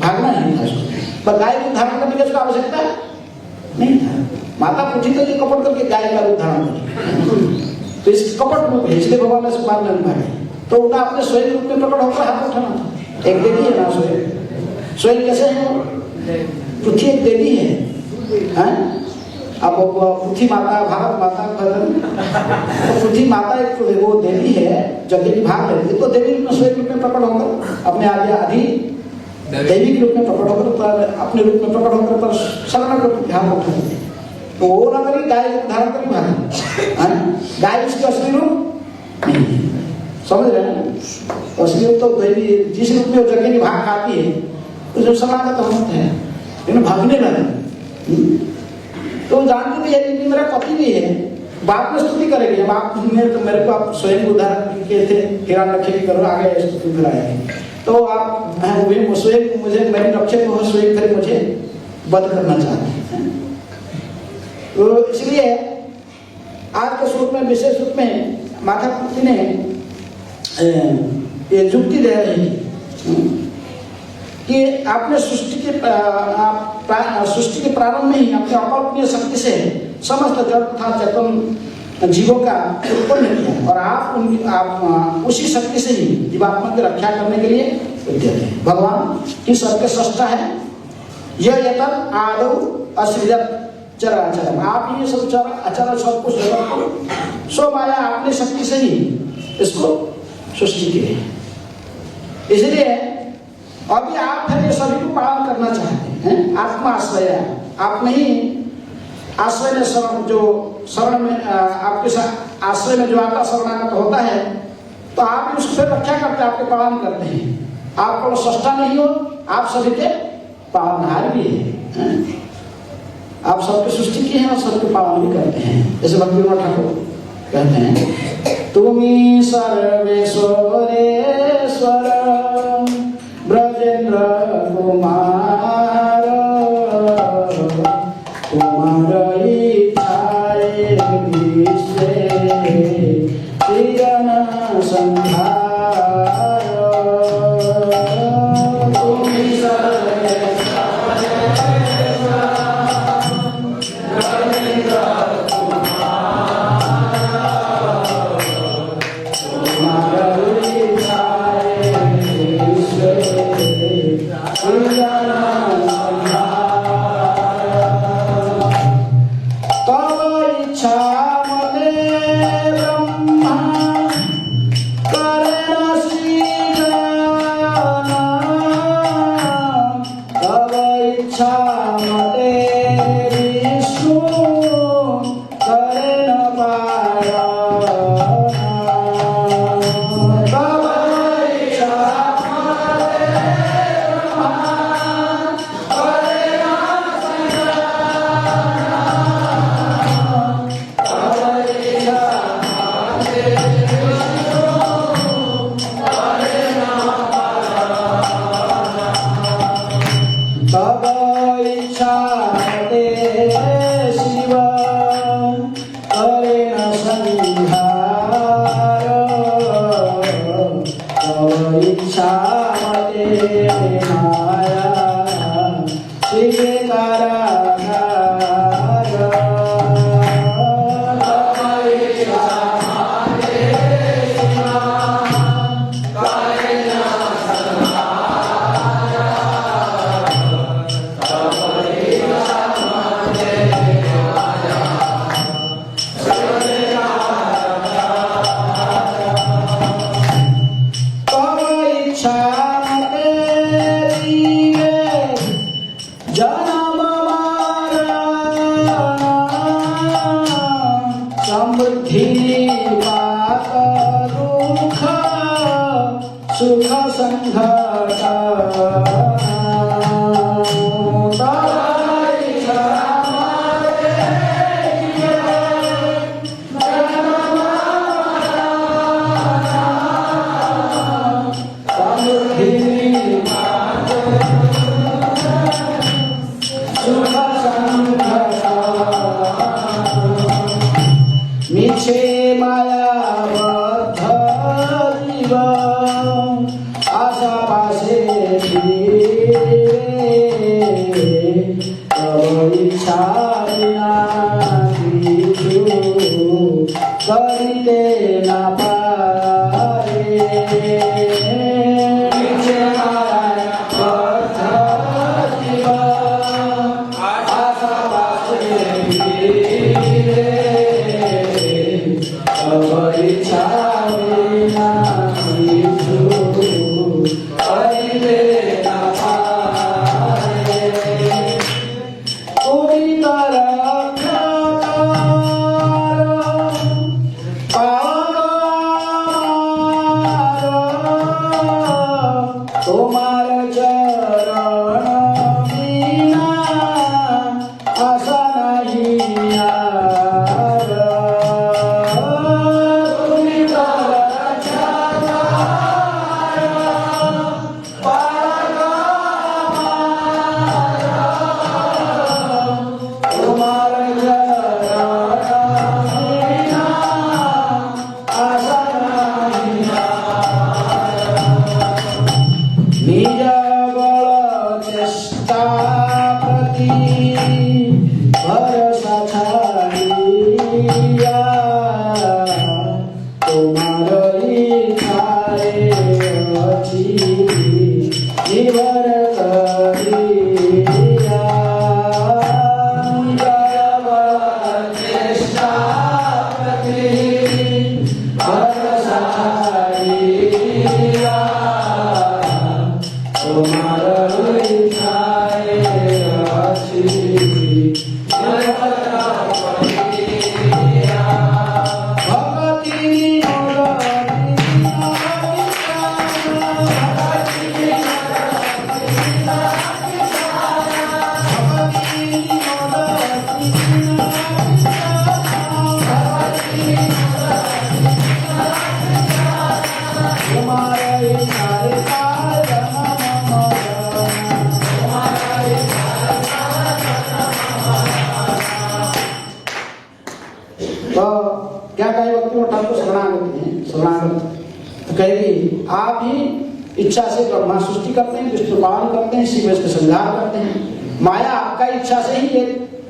A: भागना नहीं था उसको। पर गाय को धारण करने की उसको आवश्यकता नहीं था। माता पूछी तो ये कपट करके गाय का रूप धारण कर, तो इस कपट रूप है, इसलिए भगवान ने इस बार नहीं भागे। तो उन्हें अपने स्वयं रूप में प्रकट होकर हाथ उठाना था। एक देवी है ना स्वयं कैसे है? पृथ्वी एक देवी है। अब पृथ्वी माता, भारत माता, तो पृथ्वी माता एक वो देवी है, जब देवी भाग लेती है तो देवी स्वयं रूप में प्रकट होकर अपने आदि देवी के रूप में प्रकट होकर अपने रूप में प्रकट होकर पर शरण को ध्यान उठाते हैं। तो वो ना करी गाय धारण करी भाग, गाय उसके असली रूप नहीं है, समझ रहे हैं? असली रूप तो देवी जिस रूप में वो जगह की भाग खाती है उसे समागत होते हैं, लेकिन भागने लगे। तो जानते भी है कि मेरा पति भी है, बाप में स्तुति करेगी। अब आप मेरे को आप स्वयं उदाहरण किए थे, हिरण्यक्ष की करो आगे स्तुति कराएंगे, तो आप स्वयं मुझे मेरे रक्षक हो, स्वयं फिर मुझे वध करना चाहते हैं। तो इसलिए आज के स्वरूप में, विशेष रूप में माता पृथ्वी ने ये युक्ति दे रही कि आपने सृष्टि के प्रारंभ में ही अपने अकल्पनीय शक्ति से समस्त जड़ तथा चेतन जीवों का उत्पन्न किया, और आप उसी शक्ति से ही जीवात्मा की रक्षा करने के लिए विद्यते हैं। भगवान ही सबके सृष्टा है। यह यतन आदौ असृजत चराचर, आप ये सब अचर सब कुछ जगत को सो माया अपनी शक्ति से ही इसको सृष्टि की है। इसलिए अभी आप है ये सभी को पालन करना चाहते हैं। आत्मा आश्रय, आप नहीं आश्रय में शरण में आपके साथ आश्रय में जो आता शरणागत होता है, तो आप उसको फिर रक्षा करते हैं, आपके पालन करते हैं। आप को सृष्टा नहीं हो, आप सभी के पालनहार भी हैं। आप सबकी सृष्टि की है और सबके पालन भी करते हैं। जैसे भक्ति विनोद ठाकुर कहते हैं, तुमी सर्वेश्वरेश्वर ब्रजेंद्र कुमार, कुमार इच्छाए विश्व सृजन संहार।
G: Yeah.
A: चेष्टा प्रति भरोसा छाड़िया तुम्हारी इच्छाए अछि निर्भर करिया जब चेष्टा प्रति भरोसा छाड़िया तुम्हारी इच्छाए अछि निर्भर करिया भक्ति तो क्या कहे वक्त में ठाकुर शरणागति हैं शरणागति तो कहेगी आप ही इच्छा से ब्रह्मा सृष्टि करते हैं, विष्णु पालन करते हैं, शिव इसका संहार करते हैं। माया आपका इच्छा से ही ये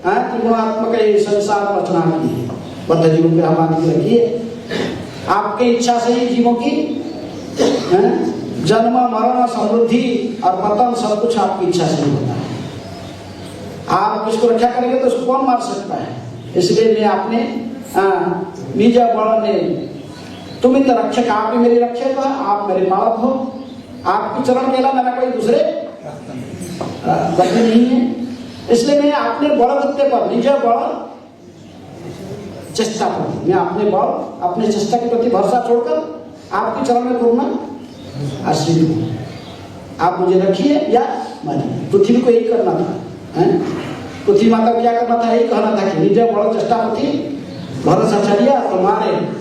A: त्रिगुणात्मक संसार रचना की है, बद्ध जीवों पे हमारी रखी है। आपकी इच्छा से ही जीवों की जन्म मरण समृद्धि और पतन सब कुछ आपकी इच्छा से ही होता है। आप इसको रक्षा करेंगे तो उसको कौन मार सकता है? इसलिए मैं आपने निज बड़ ने तुम तो रक्षक, आप ही मेरे रक्षक हो, आप मेरे पालक हो। आपके चरण के अलावा मेरा कोई दूसरे गति नहीं है। इसलिए मैं अपने बड़ गत्ते पर निज बड़ चेष्टा पर, मैं अपने बड़ अपने चेष्टा के प्रति भरोसा छोड़कर आपके चरण में पूर्ण आश्रित हूँ। आप मुझे रखिए या मारिए। पृथ्वी को यही करना था, पृथ्वी माता को क्या करना था? यही कहना था कि निज बड़ चेष्टा प्रति भरोसा छड़िया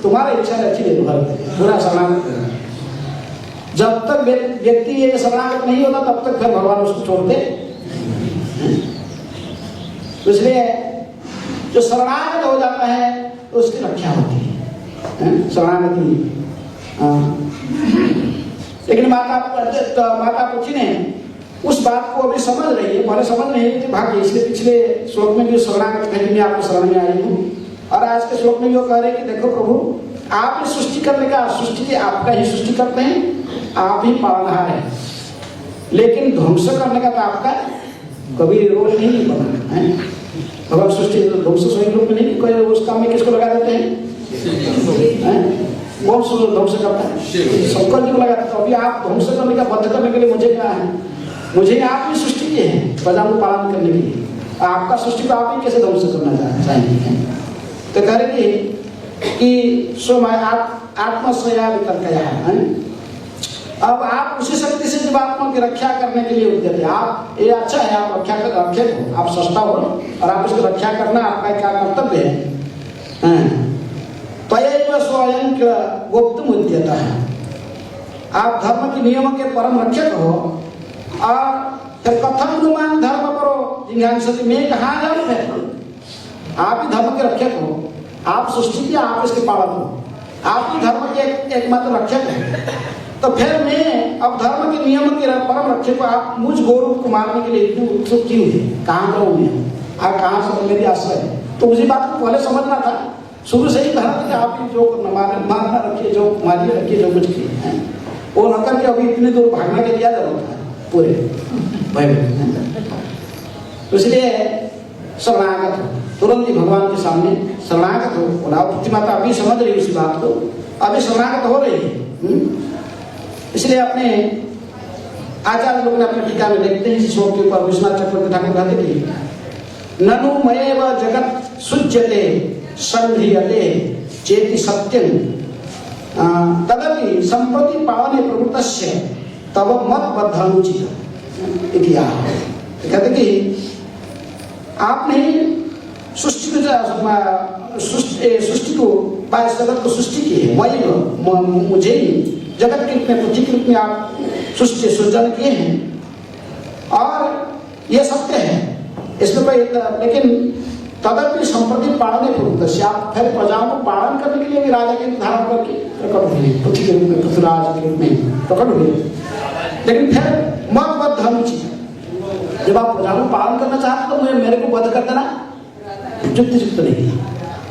A: तुम्हारे इच्छा रखी दे पूरा शरणागत। जब तक व्यक्ति ये शरणागत नहीं होता तब तक फिर भगवान उसको छोड़ते। इसलिए जो शरणागत हो जाता है तो उसकी रक्षा होती है शरणागति। लेकिन माता पृथ्वी ने उस बात को अभी समझ रही है, पहले समझ नहीं रही थी भाग्य। इसलिए पिछले श्लोक में भी शरणागत कहीं मैं आपको शरण में आई हूँ, और आज के श्लोक में भी वो कह रहे हैं कि देखो प्रभु आप ही सृष्टि करने का, सृष्टि आपका ही सृष्टि करते हैं, आप ही पालनहार हैं, लेकिन ध्वंस करने का तो आपका कभी रोल नहीं बना है। भगवान सृष्टि ध्वंस स्वयं रूप में नहीं, कोई उस काम में किसको लगा देते हैं? कौन सा ध्वंस करता है? शंकर जी को लगा देते। अभी आप ध्वंस करने का, बंध करने के लिए मुझे क्या है? मुझे आप ही सृष्टि किए हैं प्रजा को पालन करने के लिए। आपका सृष्टि को आप ही कैसे ध्वंस करना चाहेंगे? तो कह रहे कि स्वयं आत्मस्वया वितर्कया है। अब आप उसी शक्ति से जब आत्मा की रक्षा करने के लिए उद्यत है, आप ये अच्छा है, आप रक्षा कर रक्षक हो, आप सस्ता हो और आप इसको रक्षा करना आपका क्या कर्तव्य है। तयैव स्वयं गोप्तुम उद्यत है। आप धर्म के नियमों के परम रक्षक हो, और फिर कथम गुमान धर्म करो जिज्ञासति, मैं कहाँ जाऊँ? फिर आप ही धर्म के रक्षक हो, आप सृष्टि के, आप इसके पालक हो, आप ही धर्म के एकमात्र रक्षक हैं। तो फिर मैं अब धर्म के नियम के परम रक्षक को आप मुझ गौरव को मारने के लिए इतनी उत्सुक क्यों है? कहाँ करूँ मैं? आप कहाँ से मेरी आश्रय है? तो उसी बात को पहले समझना था, शुरू से ही कहना था कि आप ही जो मारना रखिए, जो मारिए रखिए, जो कुछ किए वो न करके अभी इतनी दूर भागने के दिया जरूरत है पूरे भय। तो इसलिए शरणागत हो, तुरंत ही भगवान के सामने शरणागत हो। और पृथ्वी माता अभी समझ रही उसी बात को, अभी शरणागत हो रही है। इसलिए अपने आचार्य लोग ने अपने टीका में देखते हैं, इस श्लोक के ऊपर विश्वनाथ चक्रवर्ती ठाकुर कहते थे, ननु मयेव जगत सुज्यते संध्रियते चेति सत्यं तदपि संप्रति पावने प्रवृत्तस्य तब मत बद्धनुचित इतिहास। कहते कि आपने सृष्टि को जगत को सृष्टि की है, वही मुझे ही जगत के रूप में, पृथ्वी के रूप में आप सृष्टि सृजन किए हैं, और ये सत्य है, इसमें कोई, लेकिन तदपि संप्रति पालने प्रवृत्त, आप फिर प्रजाओं को पालन करने के लिए भी राजा के धारण करके प्रकट हुए, पृथ्वी के रूप में, पृथ्वीराज के रूप में प्रकट हुए। लेकिन फिर मत अनुचित जब आप प्रजा को पालन करना चाहते तो मुझे मेरे को वध कर देना युक्त नहीं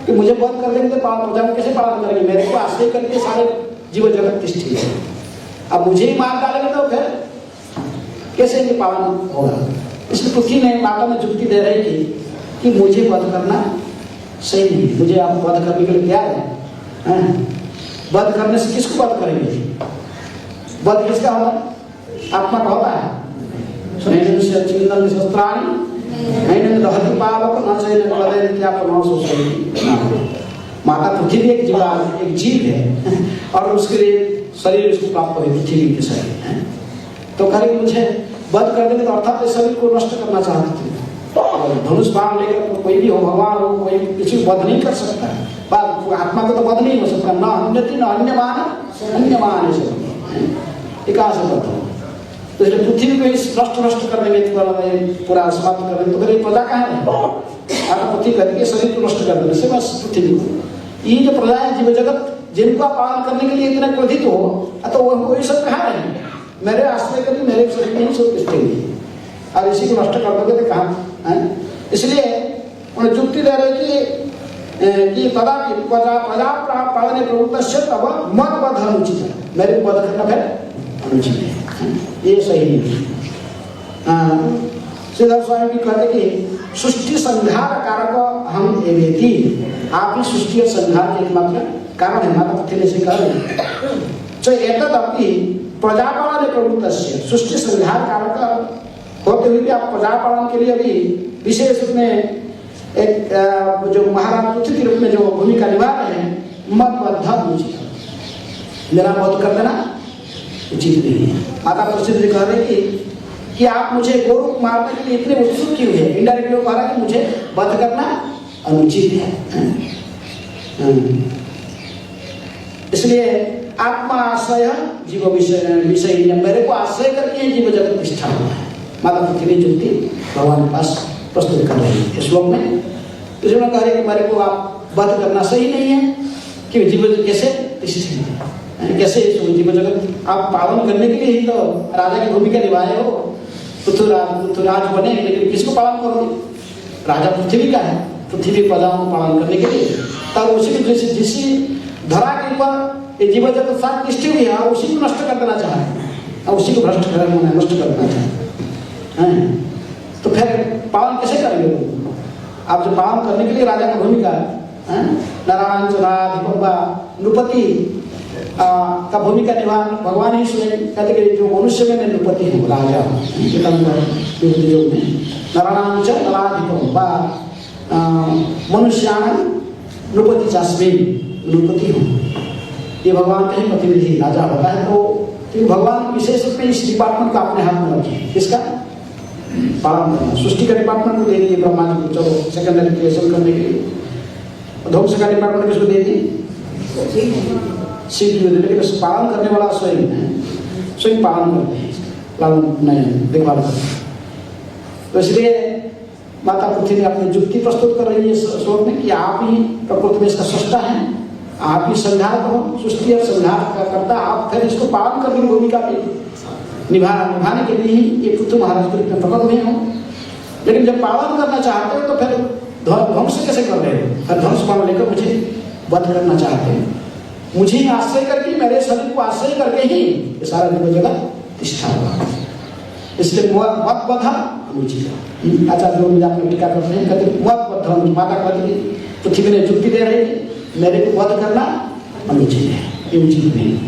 A: कि मुझे वध कर देंगे तो प्रजा को कैसे पालन करेंगे? मेरे को आश्रय करके सारे जीव जगत तिष्ठित है। अब मुझे ही मार डालेंगे तो फिर कैसे इनके पालन होगा? इसलिए पृथ्वी ने माता में युक्ति दे रही थी कि मुझे वध करना सही नहीं, मुझे आप वध करने के लिए तैयार है। वध करने से किसको वध करेंगे? वध किसका होगा? आत्मा का होता है। माता पृथ्वी एक जीव है और उसके लिए शरीर उसको प्राप्त हुई पृथ्वी के शरीर है। तो करेंगे मुझे वध कर देंगे तो अर्थात शरीर को नष्ट करना चाहते थे। धनुष बाण लेकर कोई भी हो, भगवान हो, कोई किसी को वध नहीं कर सकता है। आत्मा को तो वध नहीं हो सकता, न अन्यति न अन्यमान अन्यमान से तो इसलिए पृथ्वी को नष्ट कर देंगे, पूरा समाप्त कर देंगे तो फिर प्रजा कहाँ है? पृथ्वी करके शरीर को नष्ट कर देने से बस पृथ्वी को ये जो प्रजा है जीव जगत जिनको आप पालन करने के लिए इतना क्रोधित हो तो वही सब कहाँ रहेंगे? मेरे आश्रय करेंगे, मेरे शरीर में ही सब किसके और इसी को नष्ट कर दोगे तो कहाँ? इसलिए उन्हें युक्ति दे रहे कि तदा प्रजा पालने प्रवृत्त तब मत वध अनुचित है, मेरे को वध करना फिर अनुचित है, ये सही नहीं। सिद्धार्थ स्वामी भी कहते कि सृष्टि संहार कारक हम एवेति, आप ही सृष्टि और संहार के एकमात्र कारण है। माता पृथ्वी से कह रहे एतदपि प्रजापालन प्रवृत्त सृष्टि संहार कारक होते हुए भी आप प्रजापालन के लिए भी विशेष उसमें एक जो महाराज पृथ्वी के रूप में जो भूमिका निभा रहे हैं मत बद्ध उचित, मेरा वध कर देना उचित नहीं है। माता प्रसिद्ध कह रहे कि आप मुझे गोरू मारने के लिए इतने उत्सुक क्यों है? इनडायरेक्टली कह रहा है कि मुझे वध करना अनुचित है। इसलिए आत्मा आश्रय जीव विषय, मेरे को आश्रय करके जीव जगत प्रतिष्ठा हुआ है। माता पृथ्वी युक्ति भगवान के पास प्रस्तुत कर रही है श्लोक में। इसमें कह रहे कि मेरे को आप वध करना सही नहीं है कि जीव कैसे प्रतिष्ठित है, कैसे जीव जगत आप पालन करने के लिए ही तो राजा की भूमिका निभाए हो, पृथ्वीराज बने, लेकिन किसको पालन करोगे? राजा पृथ्वी का है, पृथ्वी प्रजाओं को पालन करने के लिए। तब उसी जिस धरा के ऊपर जीव जगत साथ निष्ठे हुई है उसी को नष्ट कर देना चाहते हैं, उसी को नष्ट कर देना चाहते हैं। तो फिर पालन कैसे करेंगे? आप जो पालन करने के लिए राजा की भूमिका नारायण नृपति का भूमिका निभा भगवान ही स्वयं कहते कि जो मनुष्य में मैं नृपति हूँ, राजा नारायण नराधिपम मनुष्यान नृपति चास्मी, नृपति हूँ। ये भगवान का ही प्रतिनिधि राजा होता है। तो भगवान विशेष रूप में इस डिपार्टमेंट को अपने हाथ में रखे, किसका पालन करना। सृष्टि का डिपार्टमेंट को दे दिए ब्रह्मा जी को, चलो सेकेंडरी क्रिएशन करने के लिए। ध्वंस का डिपार्टमेंट किसको दे दी? शिव जी, लेकिन पालन करने वाला स्वयं है, स्वयं पालन करते हैं, पालन नहीं देखभाल करते। तो इसलिए माता पृथ्वी ने अपनी युक्ति प्रस्तुत कर रही है श्लोक में कि आप ही प्रकृति में इसका सृष्टा है, आप ही संहार करो, सृष्टि और संहार का करता, आप फिर इसको पालन करने की भूमिका भी निभाने के लिए ही ये पृथ्वी महाराज के रूप में प्रकट हुए हों। लेकिन जब पालन करना चाहते हो तो फिर ध्वंस कैसे कर रहे हो? फिर ध्वंस बाण लेकर मुझे वध करना चाहते हैं, मुझे ही आश्रय करके, मेरे शरीर को आश्रय करके ही ये सारा जीव जगत तिष्ठा हुआ। इसलिए मत बधा अनुचित। आचार्य लोग अपने टीका करते हैं, कहते मत बधा। माता कहती पृथ्वी ने युक्ति दे रही है, मेरे को वध करना अनुचित है, ये उचित नहीं है।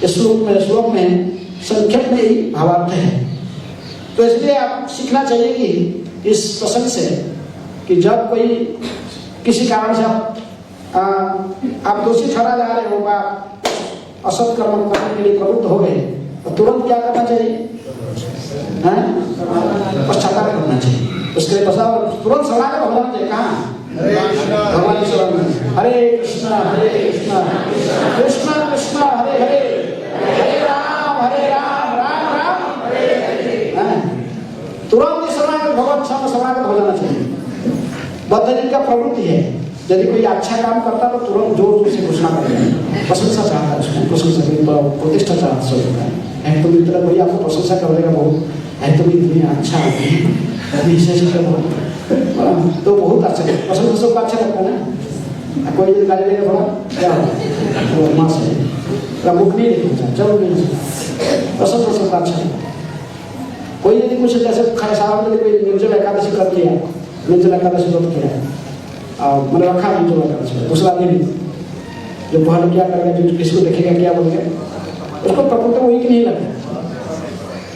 A: इस श्लोक में संक्षेप में ही भावार्थ है। तो इसलिए आप सीखना चाहिए कि इस प्रसंग से कि जब कोई किसी कारण से आप दोषी ठहरा जा रहे हो, असत कर्म करने के लिए प्रवृत्त हो गए, तो तुरंत क्या करना चाहिए? पश्चाताप करना चाहिए। उसके पश्चात तुरंत शरणागत हो जाना चाहिए। कहाँ? भगवान के शरण में। हरे कृष्णा कृष्णा कृष्णा हरे हरे, हरे राम राम राम हरे हरे। तुरंत शरणागत भगवत शरणागत हो जाना चाहिए। बद्ध का प्रवृत्ति है, यदि कोई अच्छा काम करता तो तुरंत जोर से घोषणा करते हैं, प्रशंसा चाहता है, उसको प्रशंसा प्रतिष्ठा चाहता है। तो मित्र कोई आपको प्रशंसा कर देगा बहुत है तो भी दुनिया अच्छा है अभी विशेष तो बहुत अच्छा है, पसंद सबको अच्छा लगता है ना। कोई दिन गाली देगा थोड़ा क्या हो माँ से प्रमुख नहीं देखना चलो नहीं पसंद तो सबका अच्छा है। कोई यदि कुछ जैसे सावन में कोई निर्जल एकादशी कर लिया, निर्जल एकादशी व्रत किया और मैंने रखा निर्जल एकादशी, दूसरा दिन जो पहले क्या करेगा, जो किसी को देखेगा क्या बोलेगा, उसको प्रकृति वही की नहीं लगता,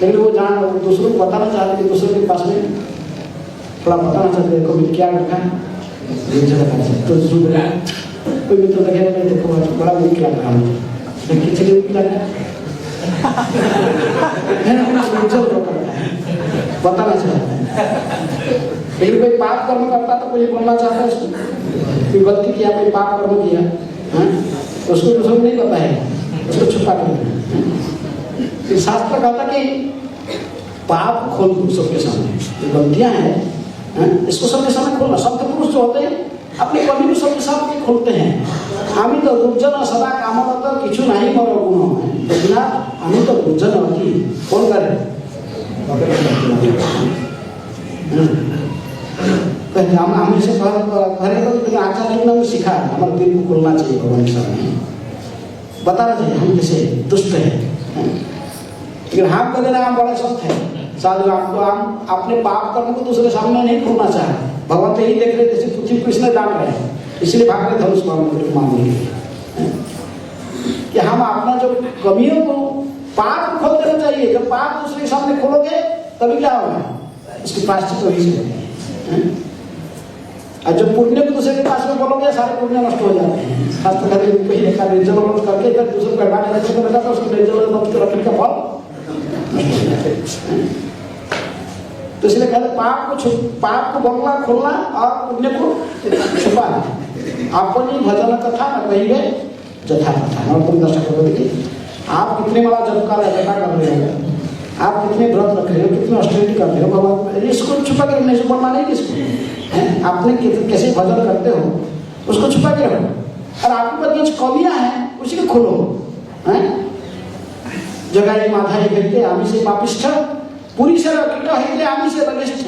A: लेकिन वो जान दूसरों को बताना चाहते कि दूसरों के पास में थोड़ा बताना चाहते देखो मैं क्या रखा निर्जल एकादशी। तो कोई मित्र देखेगा देखो बड़ा वीक लग रहा है, किसी वीक लग रहा है बताना चाहता है। लेकिन कोई पाप कर्म करता तो कोई बोलना चाहता है उसको, कोई गलती किया, कोई पाप कर्म किया तो उसको दूसरों को नहीं बताएगा, उसको छुपा कर। शास्त्र कहता कि पाप खोल सबके सामने, जो गलतियां हैं इसको सबके सामने खोलना। संत पुरुष जो होते हैं अपने कमी को सबके सामने खोलते हैं। आमी तो दुर्जन सदा कामरत किछु नहीं मोर गुण है, बिना आमी तो दुर्जन अति कौन करे हमें से आचार्य ने सिखा हमारे दिल को खोलना चाहिए, भगवान के सामने बताना चाहिए हम कैसे दुष्ट है। लेकिन हम कहते ना हम बड़े सख्त है, साधु आपको हम अपने पाप कर्म को दूसरे सामने नहीं खोलना चाहते। भगवान तो यही देख रहे जैसे पृथ्वी को इसने डाल रहे हैं, इसलिए भाग रहे धनुष मारने के लिए कि हम अपना जो कमियों को पाप खोल देना चाहिए। जब पाप दूसरे के सामने खोलोगे तभी क्या होगा, उसकी प्रायश्चित वही से। और जब पुण्य को दूसरे के पास में बोलोगे सारे पुण्य नष्ट हो जाते हैं। खासकर करके निर्जल व्रत करके जब दूसरे को हटाने रखने को लगा तो उसको निर्जल व्रत रखने का फल। तो इसलिए कहते पाप को बोलना खोलना और पुण्य को छुपाना। अपनी भजन कथा न कहिए जथा कथा। और तुम दर्शक को देखिए आप कितने बड़ा जप का जटा कर रहे हो, आप कितने व्रत रख रहे हो, कितने ऑस्टेरिटी कर रहे हो, भगवान इसको छुपा के नहीं बोलना नहीं किसको आपने कैसे भजन करते हो उसको छुपा के रखो। और आपके पास कुछ कमियां हैं उसी को खोलो। जगाई माधाई व्यक्ति आमी से पापिष्ठ पूरी से कीट है आमी से बलिष्ठ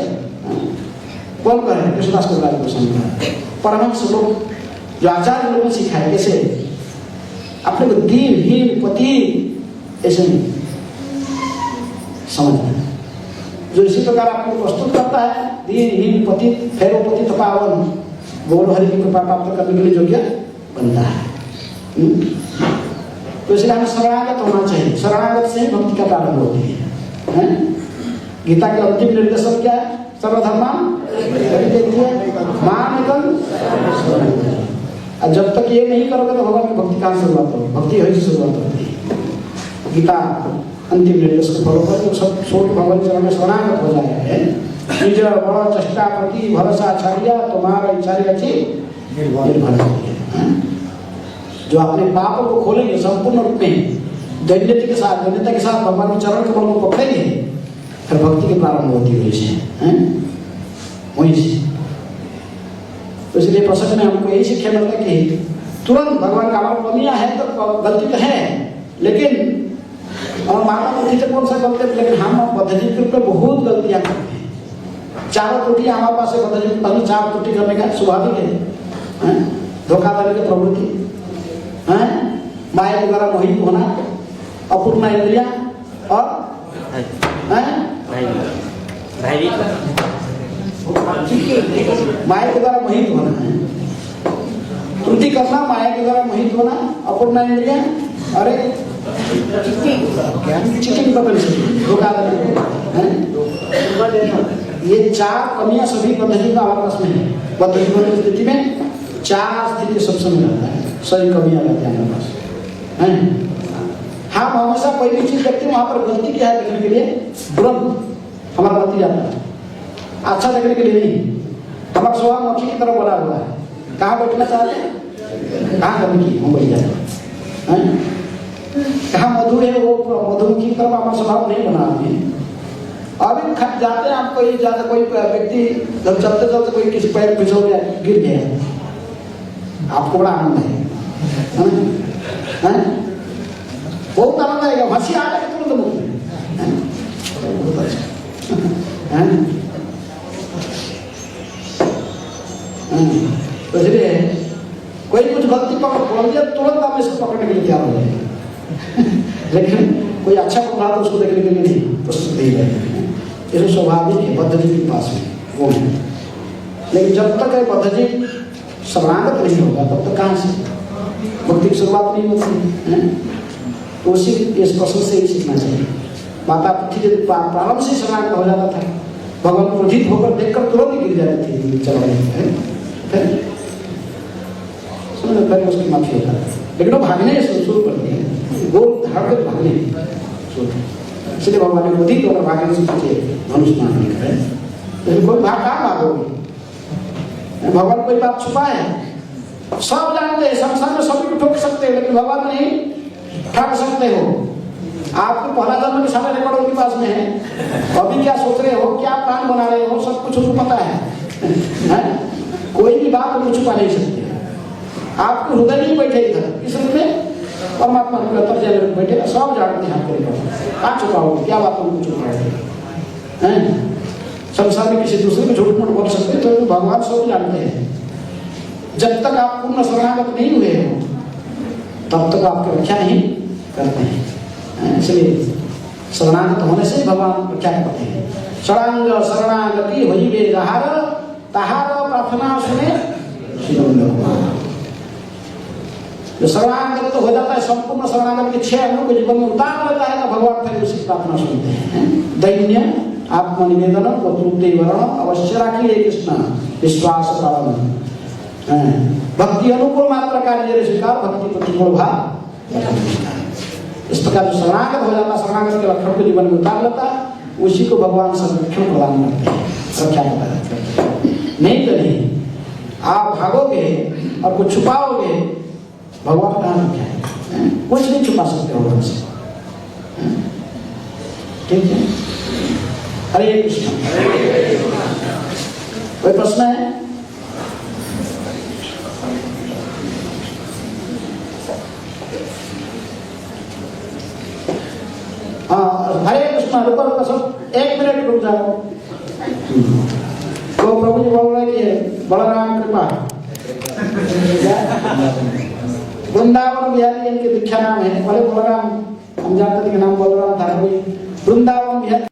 A: कौन करे कृष्णदास कविराज को समझा। परमहंस लोग जो आचार्य लोगों ने सिखाए कैसे अपने को दीनहीन पति ऐसे नहीं समझना। जो इसी प्रकार आपको प्रस्तुत करता है दीनहीन पति फेरो पति तपावन गौर हरि की कृपा प्राप्त करने के लिए योग्य बनता है। तो इसलिए हमें शरणागत होना चाहिए। शरणागत से ही भक्ति का प्रारंभ होती है। गीता के अंतिम निर्देशन क्या है, सर्वधर्मान् मामेकं। और जब तक ये नहीं करोगे तो भगवान की भक्ति कहाँ शुरुआत होगी, भक्ति वही से शुरुआत होती है। गीता अंतिम निर्देश को फॉलो कर सब छोड़ भगवान चरण में शरणागत हो जाए। निज बड़ चेष्टा प्रति भरोसा आचार्य तुम्हारा आचार्य अच्छी निर्भर। जो अपने पापों को खोलेंगे संपूर्ण रूप में दैन्यता के साथ भगवान के चरण कमल को पकड़ेंगे फिर भक्ति की प्रारंभ होती है वहीं से। तो इसलिए प्रसंग में हमको यही शिक्षा मिलता है कि तुरंत भगवान का हमारा कमियां है तो गलती तो है, लेकिन और मानव बुद्धि से कौन सा गलती है, लेकिन हम बद्धजीवी पे बहुत गलतियां करते हैं। चारों त्रुटियां हमारे पास है बद्धजीवी पहले 4 त्रुटि करने का स्वाभाविक है। धोखाधड़ी की प्रवृत्ति, माया के द्वारा मोहित होना, अपूर्ण इंद्रिया और माया के द्वारा मोहित होना है। त्रुटि करना, माया के द्वारा मोहित होना, अपूर्ण इंद्रिया और चिकिंग धोखाधड़ी। ये 4 कमियां सभी बद्धजीवी का हमारे पास में है। बद्धजीवन की स्थिति में 4 स्थिति सबसे में रहता है, सही कमियां रहती है हमारे पास। हम हमेशा कोई भी चीज देखते हैं वहां पर गलती क्या है देखने के लिए तुरंत हमारा गलती जाता है, अच्छा देखने के लिए नहीं। हमारा स्वभाव मक्खी की तरह बना हुआ है, कहाँ बैठना चाहते हैं, कहाँ कमी की हम बैठ जाते हैं। कहाँ मधु है वो मधुमक्खी की तरफ हमारा स्वभाव नहीं बना है। अभी जाते हैं हम कोई ज्यादा कोई व्यक्ति जब चलते चलते कोई किसी पैर फिसल गया गिर गया, आपको बड़ा आनंद है बहुत आनंद आएगा, हंसी आ जाएगी तुरंत मुख में। तो इसलिए कोई कुछ गलती बोल दिया तुरंत आप इसको पकड़ने के लिए तैयार हो जाएंगे लेकिन कोई अच्छा पकड़ा तो उसको देखने के लिए नहीं प्रस्तुत नहीं रहेंगे। ये स्वाभाविक है बद्धजीव के पास में वो है। लेकिन जब तक बद्धजीव शरणागत नहीं होगा तब तक कहाँ से भक्ति की शुरुआत नहीं होती है। तो उसी इस प्रश्न से ही सीखना चाहिए। माता पृथ्वी यदि प्रारंभ से शरणागत हो जाता था भगवान क्रोधित होकर देखकर तुरंत ही गिर जाती थी चढ़ाई फिर उसकी माफी हो जाती है। लेकिन वो भागने शुरू करती है गोल धाड़ कर भागने इसलिए भगवान ने क्रोधित होकर भागने से पूछे धनुष मान नहीं करे। लेकिन कोई भाग कहाँ भागोगे भगवान कोई बात छुपा है सब जानते हैं संसार में सभी को ठोक सकते हैं लेकिन भगवान नहीं ठग सकते हो। आपके पहला जन्म के सारे रिकॉर्ड उनके पास में है अभी क्या सोच रहे हो क्या प्लान बना रहे हो सब कुछ उनको पता है कोई भी बात उनको छुपा नहीं सकते। आपको हृदय नहीं बैठे इधर इस रूप में परमात्मा के अंतर में बैठे सब जानते हैं आपको कहाँ छुपाओगे क्या बात उनको छुपाओगे संसार में किसी दूसरे में झूठ मूठ बोल सकते तो भगवान सब जानते हैं। जब तक आप पूर्ण शरणागत नहीं हुए हो तब तक आपकी रक्षा नहीं करते हैं। इसलिए शरणागत होने से भगवान रक्षा करते हैं। शरणांग शरणागति वही वे जहार तहार प्रार्थना सुने जो शरणागत तो हो जाता है संपूर्ण शरणागत के 6 अंगों को जीवन में उतार लेता है तो भगवान फिर उसकी प्रार्थना सुनते हैं। दैन्य आत्मनिवेदन वक्तृत्व वर्ण अवश्य रखिए कृष्ण विश्वास पालन भक्ति अनुकूल मात्र कार्य स्वीकार भक्ति प्रतिकूल भाव। इस प्रकार जो शरणागत हो जाता शरणागत के लक्षण को जीवन में उतार लेता उसी को भगवान संरक्षण प्रदान करते हैं रक्षा करते हैं। नहीं तो नहीं आप भागोगे और कुछ छुपाओगे भगवान कहाँ रखे हैं कुछ नहीं छुपा सकते भगवान से। ठीक है हरे कृष्ण। कोई प्रश्न है? हाँ हरे कृष्ण रुको सब 1 मिनट रुक जाओ। तो प्रभु जी बोल रहे कि बलराम कृपा वृंदावन बिहारी इनके दीक्षा नाम है। भले बलराम हम जानते थे कि नाम बलराम था वृंदावन बिहारी